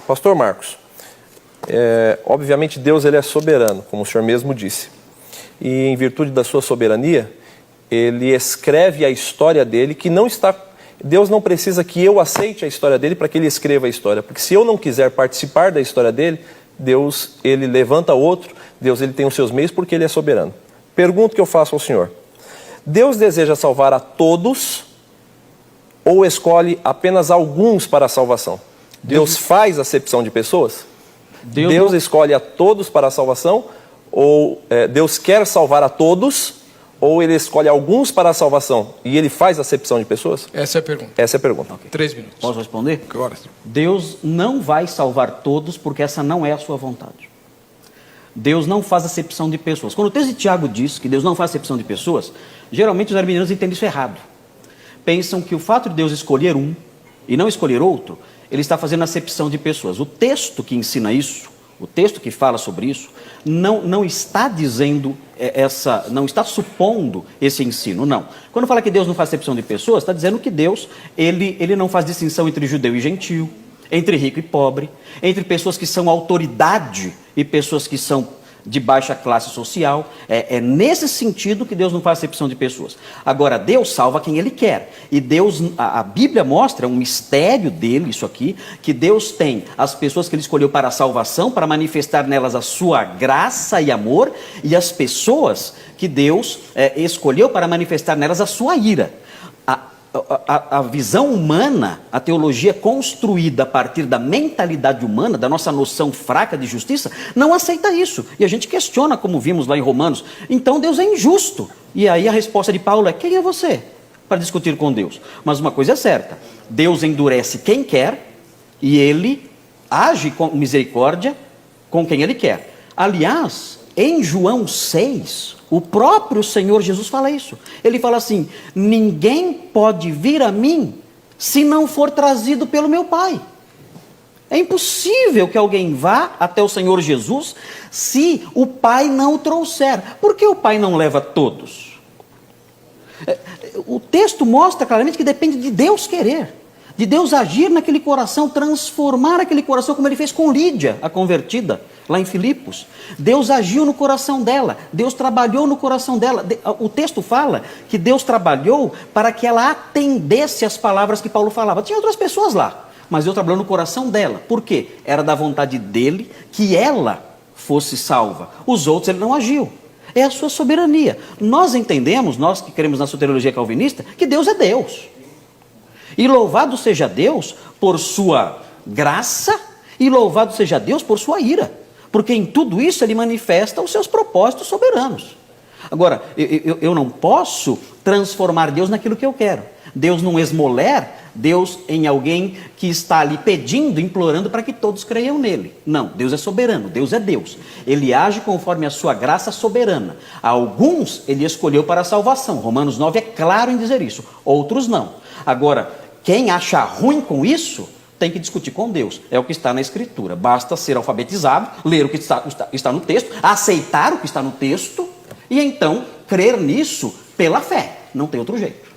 Pastor Marcos, obviamente Deus ele é soberano, como o senhor mesmo disse. E em virtude da sua soberania, ele escreve a história dele, que não está... Deus não precisa que eu aceite a história dele para que ele escreva a história. Porque se eu não quiser participar da história dele, Deus ele levanta outro, Deus ele tem os seus meios porque ele é soberano. Pergunta que eu faço ao senhor. Deus deseja salvar a todos ou escolhe apenas alguns para a salvação? Deus faz acepção de pessoas? Deus escolhe a todos para a salvação? Ou Deus quer salvar a todos? Ou ele escolhe alguns para a salvação e ele faz acepção de pessoas? Essa é a pergunta. Essa é a pergunta. Okay. 3 minutos. Posso responder? Agora. Deus não vai salvar todos porque essa não é a sua vontade. Deus não faz acepção de pessoas. Quando o texto de Tiago diz que Deus não faz acepção de pessoas, geralmente os arminianos entendem isso errado. Pensam que o fato de Deus escolher um e não escolher outro, ele está fazendo acepção de pessoas. O texto que ensina isso, o texto que fala sobre isso, não está dizendo não está supondo esse ensino, não. Quando fala que Deus não faz acepção de pessoas, está dizendo que Deus, ele não faz distinção entre judeu e gentil, entre rico e pobre, entre pessoas que são autoridade e pessoas que são de baixa classe social. É nesse sentido que Deus não faz acepção de pessoas. Agora, Deus salva quem Ele quer. E Deus, a Bíblia mostra um mistério dele, isso aqui, que Deus tem as pessoas que Ele escolheu para a salvação, para manifestar nelas a sua graça e amor, e as pessoas que Deus escolheu para manifestar nelas a sua ira. A visão humana, a teologia construída a partir da mentalidade humana, da nossa noção fraca de justiça, não aceita isso. E a gente questiona, como vimos lá em Romanos, então Deus é injusto. E aí a resposta de Paulo é: quem é você para discutir com Deus? Mas uma coisa é certa, Deus endurece quem quer e Ele age com misericórdia com quem Ele quer. Aliás, em João 6, o próprio Senhor Jesus fala isso. Ele fala assim: ninguém pode vir a mim se não for trazido pelo meu Pai. É impossível que alguém vá até o Senhor Jesus se o Pai não o trouxer. Por que o Pai não leva todos? O texto mostra claramente que depende de Deus querer, de Deus agir naquele coração, transformar aquele coração, como Ele fez com Lídia, a convertida, lá em Filipos. Deus agiu no coração dela, Deus trabalhou no coração dela. O texto fala que Deus trabalhou para que ela atendesse às palavras que Paulo falava. Tinha outras pessoas lá, mas Deus trabalhou no coração dela. Por quê? Era da vontade dele que ela fosse salva. Os outros Ele não agiu. É a sua soberania. Nós entendemos, nós que cremos na soteriologia calvinista, que Deus é Deus. E louvado seja Deus por sua graça, e louvado seja Deus por sua ira, porque em tudo isso Ele manifesta os seus propósitos soberanos. Agora, eu não posso transformar Deus naquilo que eu quero. Deus não esmoler Deus em alguém que está ali pedindo, implorando para que todos creiam nele. Não, Deus é soberano, Deus é Deus. Ele age conforme a sua graça soberana. Alguns Ele escolheu para a salvação. Romanos 9 é claro em dizer isso, outros não. Agora, quem acha ruim com isso, tem que discutir com Deus. É o que está na Escritura. Basta ser alfabetizado, ler o que está no texto, aceitar o que está no texto, e então crer nisso pela fé. Não tem outro jeito.